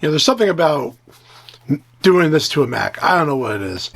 You know, there's something about doing this to a Mac. I don't know what it is.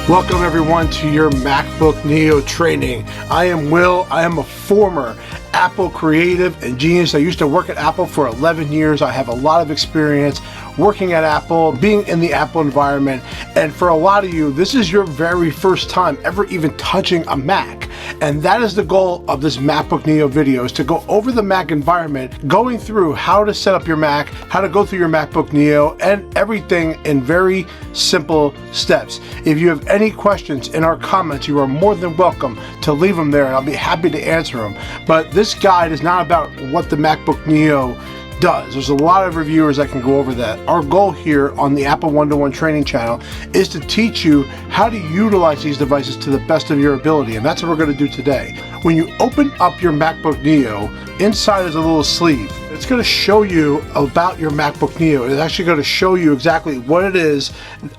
Welcome everyone to your MacBook Neo training. I am Will. I am a former Apple creative and genius. I used to work at Apple for 11 years. I have a lot of experience working at Apple, being in the Apple environment, and for a lot of you, this is your very first time ever even touching a Mac. And that is the goal of this MacBook Neo video, is to go over the Mac environment, going through how to set up your Mac, how to go through your MacBook Neo, and everything in very simple steps. If you have any questions in our comments, you are more than welcome to leave them there, and I'll be happy to answer them. But this guide is not about what the MacBook Neo does. There's a lot of reviewers that can go over that. Our goal here on the Apple One-to-One Training channel is to teach you how to utilize these devices to the best of your ability, and that's what we're going to do today. When you open up your MacBook Neo, inside is a little sleeve. It's going to show you about your MacBook Neo. It's actually going to show you exactly what it is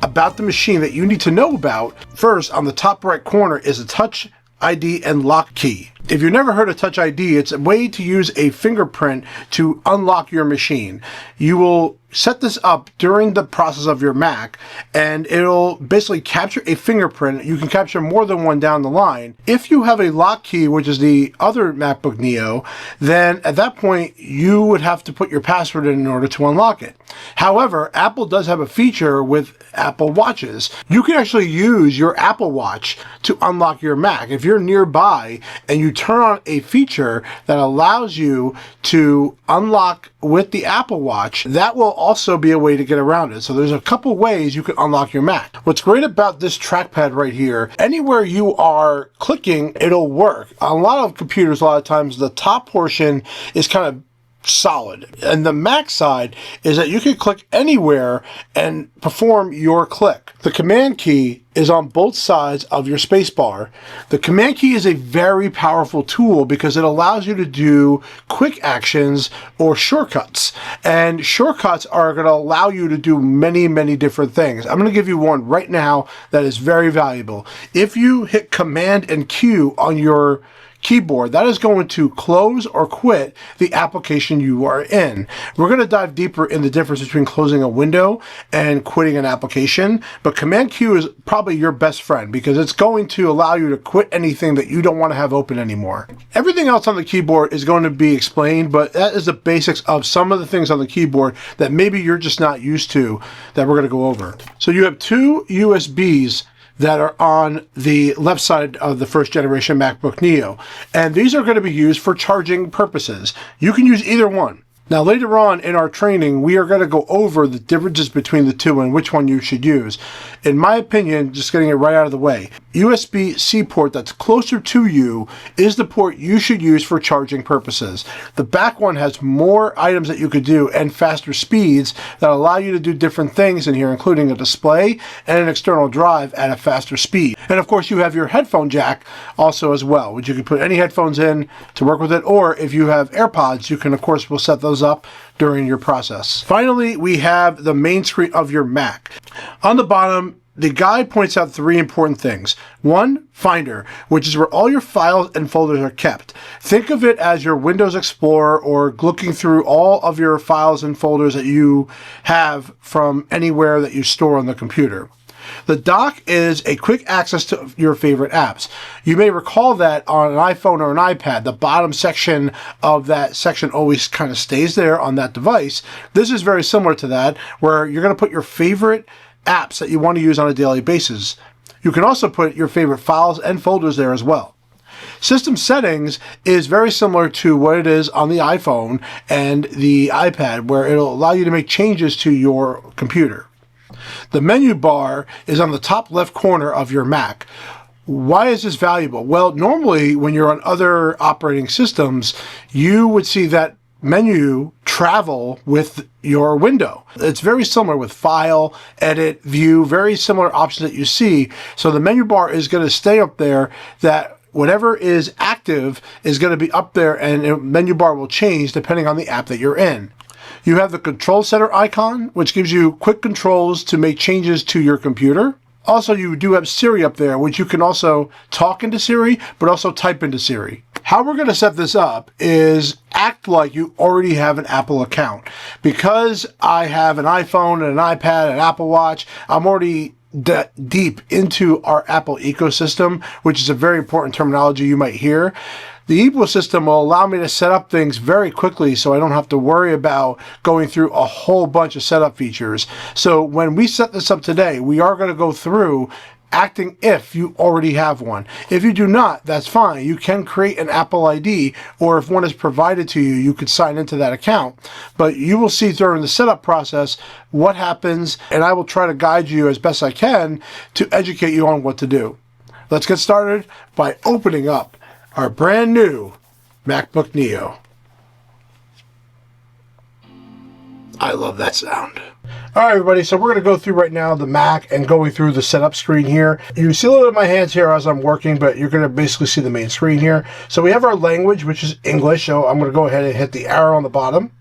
about the machine that you need to know about. First, on the top right corner is a Touch ID and lock key. If you've never heard of Touch ID, it's a way to use a fingerprint to unlock your machine. You will set this up during the process of your Mac, and it'll basically capture a fingerprint. You can capture more than one down the line. If you have a lock key, which is the other MacBook Neo, then at that point you would have to put your password in order to unlock it. However, Apple does have a feature with Apple Watches. You can actually use your Apple Watch to unlock your Mac. If you're nearby and you turn on a feature that allows you to unlock with the Apple Watch, that will also be a way to get around it. So there's a couple ways you can unlock your Mac. What's great about this trackpad right here, anywhere you are clicking, it'll work. On a lot of computers, a lot of times the top portion is kind of solid, and the Mac side is that you can click anywhere and perform your click. The command key is on both sides of your space bar. The command key is a very powerful tool because it allows you to do quick actions or shortcuts, and shortcuts are going to allow you to do many different things. I'm going to give you one right now that is very valuable. If you hit Command and Q on your keyboard, that is going to close or quit the application you are in. We're going to dive deeper in the difference between closing a window and quitting an application, but Command Q is probably your best friend because it's going to allow you to quit anything that you don't want to have open anymore. Everything else on the keyboard is going to be explained, but that is the basics of some of the things on the keyboard that maybe you're just not used to that we're going to go over. So you have two USBs that are on the left side of the first generation MacBook Neo. And these are going to be used for charging purposes. You can use either one. Now later on in our training, we are going to go over the differences between the two and which one you should use. In my opinion, just getting it right out of the way, USB-C port that's closer to you is the port you should use for charging purposes. The back one has more items that you could do and faster speeds that allow you to do different things in here, including a display and an external drive at a faster speed. And of course, you have your headphone jack also as well, which you can put any headphones in to work with it, or if you have AirPods, you can, of course, we'll set those up during your process. Finally, we have the main screen of your Mac. On the bottom, the guide points out three important things. One, Finder, which is where all your files and folders are kept. Think of it as your Windows Explorer, or looking through all of your files and folders that you have from anywhere that you store on the computer. The dock is a quick access to your favorite apps. You may recall that on an iPhone or an iPad, the bottom section of that section always kind of stays there on that device. This is very similar to that, where you're going to put your favorite apps that you want to use on a daily basis. You can also put your favorite files and folders there as well. System settings is very similar to what it is on the iPhone and the iPad, where it'll allow you to make changes to your computer. The menu bar is on the top left corner of your Mac. Why is this valuable? Well, normally when you're on other operating systems, you would see that menu travel with your window. It's very similar with File, Edit, View, very similar options that you see. So the menu bar is going to stay up there, that whatever is active is going to be up there, and the menu bar will change depending on the app that you're in. You have the Control Center icon, which gives you quick controls to make changes to your computer. Also, you do have Siri up there, which you can also talk into Siri, but also type into Siri. How we're going to set this up is act like you already have an Apple account. Because I have an iPhone and an iPad and an Apple Watch, I'm already deep into our Apple ecosystem, which is a very important terminology you might hear. The ecosystem will allow me to set up things very quickly so I don't have to worry about going through a whole bunch of setup features. So when we set this up today, we are going to go through acting if you already have one. If you do not, that's fine. You can create an Apple ID, or if one is provided to you, you could sign into that account. But you will see during the setup process what happens, and I will try to guide you as best I can to educate you on what to do. Let's get started by opening up our brand new MacBook Neo. I love that sound. All right, everybody, so we're going to go through right now the Mac and going through the setup screen here. You see a little bit of my hands here as I'm working, but you're going to basically see the main screen here. So we have our language, which is English, so I'm going to go ahead and hit the arrow on the bottom.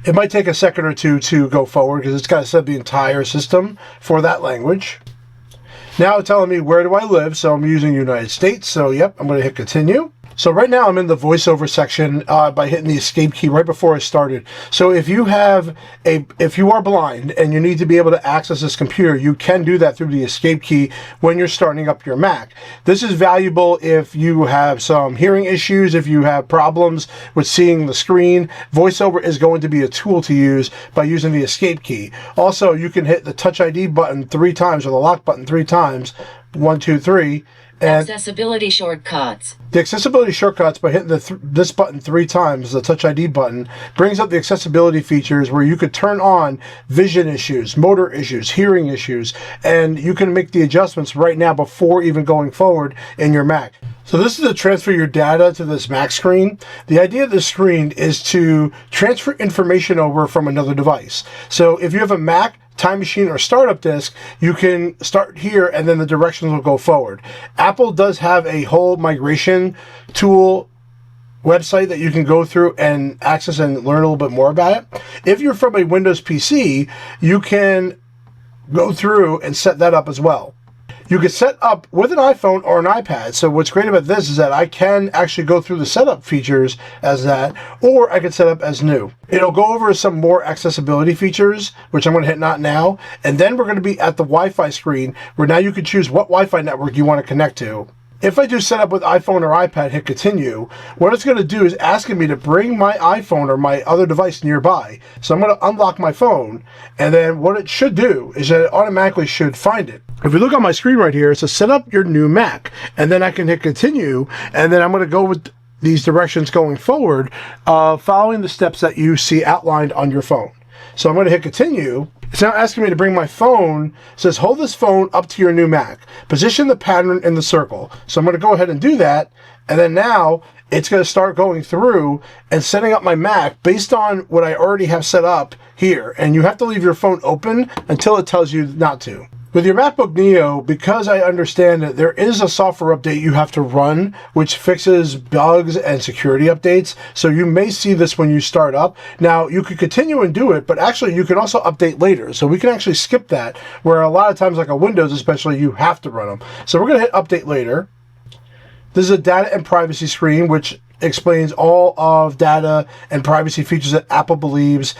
It might take a second or two to go forward because it's got to set the entire system for that language. Now it's telling me where do I live, so I'm using United States, so yep, I'm going to hit continue. So right now I'm in the voiceover section by hitting the escape key right before I started. So if you are blind and you need to be able to access this computer, you can do that through the escape key when you're starting up your Mac. This is valuable if you have some hearing issues, if you have problems with seeing the screen. VoiceOver is going to be a tool to use by using the escape key. Also, you can hit the Touch ID button 3 times or the lock button 3 times. 1, 2, 3. And accessibility shortcuts. The accessibility shortcuts, by hitting this button 3 times, the Touch ID button, brings up the accessibility features where you could turn on vision issues, motor issues, hearing issues, and you can make the adjustments right now before even going forward in your Mac. So this is to transfer your data to this Mac screen. The idea of this screen is to transfer information over from another device. So if you have a Mac, Time Machine, or Startup Disk, you can start here and then the directions will go forward. Apple does have a whole migration tool website that you can go through and access and learn a little bit more about it. If you're from a Windows PC, you can go through and set that up as well. You can set up with an iPhone or an iPad. So what's great about this is that I can actually go through the setup features as that, or I can set up as new. It'll go over some more accessibility features, which I'm going to hit not now. And then we're going to be at the Wi-Fi screen where now you can choose what Wi-Fi network you want to connect to. If I do set up with iPhone or iPad, hit continue, what it's going to do is asking me to bring my iPhone or my other device nearby. So I'm going to unlock my phone, and then what it should do is that it automatically should find it. If you look on my screen right here, it says set up your new Mac, and then I can hit continue, and then I'm going to go with these directions going forward, following the steps that you see outlined on your phone. So I'm going to hit continue. It's now asking me to bring my phone. It says hold this phone up to your new Mac. Position the pattern in the circle. So I'm going to go ahead and do that. And then now it's going to start going through and setting up my Mac based on what I already have set up here. And you have to leave your phone open until it tells you not to. With your MacBook Neo, because I understand that there is a software update you have to run, which fixes bugs and security updates, so you may see this when you start up. Now, you could continue and do it, but actually you can also update later, so we can actually skip that, where a lot of times, like a Windows especially, you have to run them. So we're going to hit update later. This is a data and privacy screen, which explains all of data and privacy features that Apple believes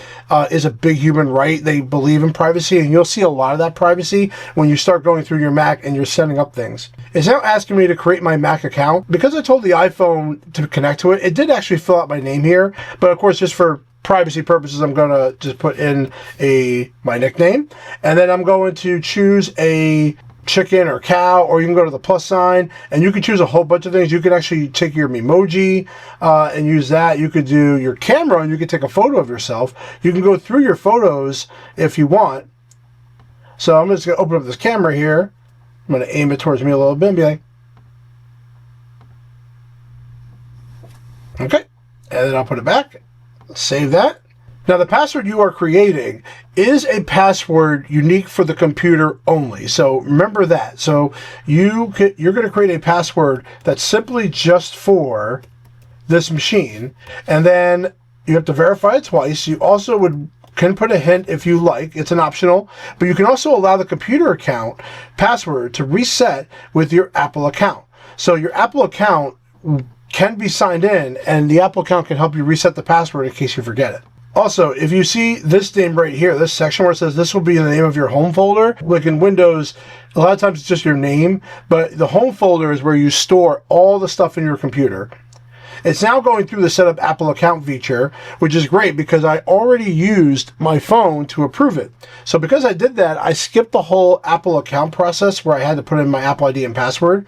is a big human right. They believe in privacy, and you'll see a lot of that privacy when you start going through your Mac and you're setting up things. It's now asking me to create my Mac account. Because I told the iPhone to connect to it, it did actually fill out my name here, but of course, just for privacy purposes, I'm going to just put in my nickname, and then I'm going to choose a chicken or cow, or you can go to the plus sign and you can choose a whole bunch of things. You can actually take your emoji and use that. You could do your camera and you can take a photo of yourself. You can go through your photos if you want. So I'm just going to open up this camera here. I'm going to aim it towards me a little bit and be like, okay, and then I'll put it back, save that. Now, the password you are creating is a password unique for the computer only. So remember that. So you're going to create a password that's simply just for this machine. And then you have to verify it twice. You also can put a hint if you like. It's an optional. But you can also allow the computer account password to reset with your Apple account. So your Apple account can be signed in, and the Apple account can help you reset the password in case you forget it. Also, if you see this name right here, this section where it says this will be the name of your home folder, like in Windows, a lot of times it's just your name, but the home folder is where you store all the stuff in your computer. It's now going through the Setup Apple Account feature, which is great because I already used my phone to approve it. So because I did that, I skipped the whole Apple account process where I had to put in my Apple ID and password.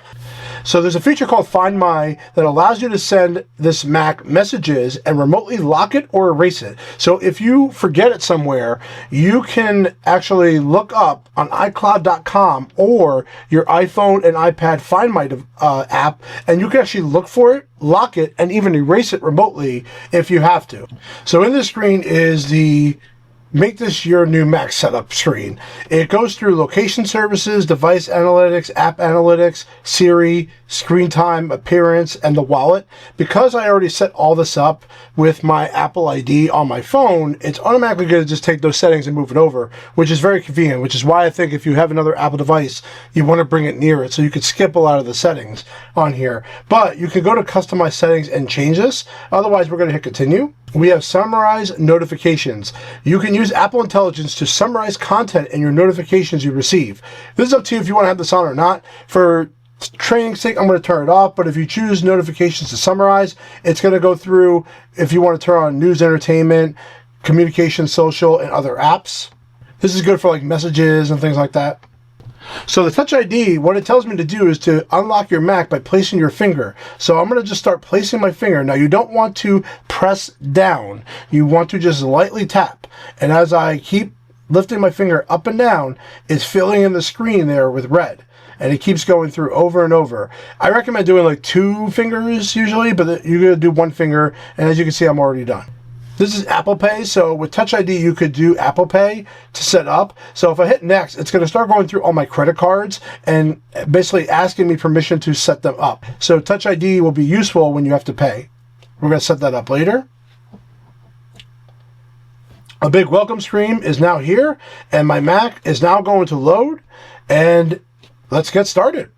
So there's a feature called Find My that allows you to send this Mac messages and remotely lock it or erase it. So if you forget it somewhere, you can actually look up on iCloud.com or your iPhone and iPad Find My app, and you can actually look for it, lock it, and even erase it remotely if you have to. So in this screen is the Make this your new Mac setup screen. It goes through location services, device analytics, app analytics, Siri, screen time, appearance, and the wallet. Because I already set all this up with my Apple ID on my phone, it's automatically going to just take those settings and move it over, which is very convenient, which is why I think if you have another Apple device, you want to bring it near it so you could skip a lot of the settings on here. But you can go to customize settings and change this. Otherwise, we're going to hit continue. We have summarize notifications. You can use Apple Intelligence to summarize content in your notifications you receive. This is up to you if you want to have this on or not. For training sake, I'm going to turn it off, but if you choose notifications to summarize, it's going to go through if you want to turn on news, entertainment, communication, social, and other apps. This is good for like messages and things like that. So the Touch ID, what it tells me to do is to unlock your Mac by placing your finger. So I'm going to just start placing my finger. Now you don't want to press down. You want to just lightly tap. And as I keep lifting my finger up and down, it's filling in the screen there with red. And it keeps going through over and over. I recommend doing like 2 fingers usually, but you're going to do 1 finger. And as you can see, I'm already done. This is Apple Pay, so with Touch ID you could do Apple Pay to set up. So if I hit next, it's going to start going through all my credit cards and basically asking me permission to set them up. So Touch ID will be useful when you have to pay. We're going to set that up later. A big welcome screen is now here, and my Mac is now going to load, and let's get started.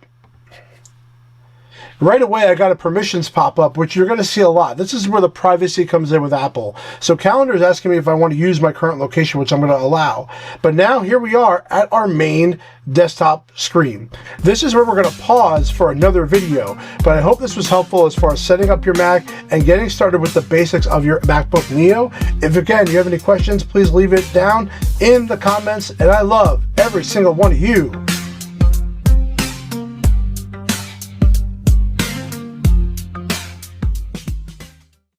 Right away, I got a permissions pop up, which you're going to see a lot. This is where the privacy comes in with Apple. So Calendar is asking me if I want to use my current location, which I'm going to allow. But now here we are at our main desktop screen. This is where we're going to pause for another video, but I hope this was helpful as far as setting up your Mac and getting started with the basics of your MacBook Neo. If again, you have any questions, please leave it down in the comments, and I love every single one of you.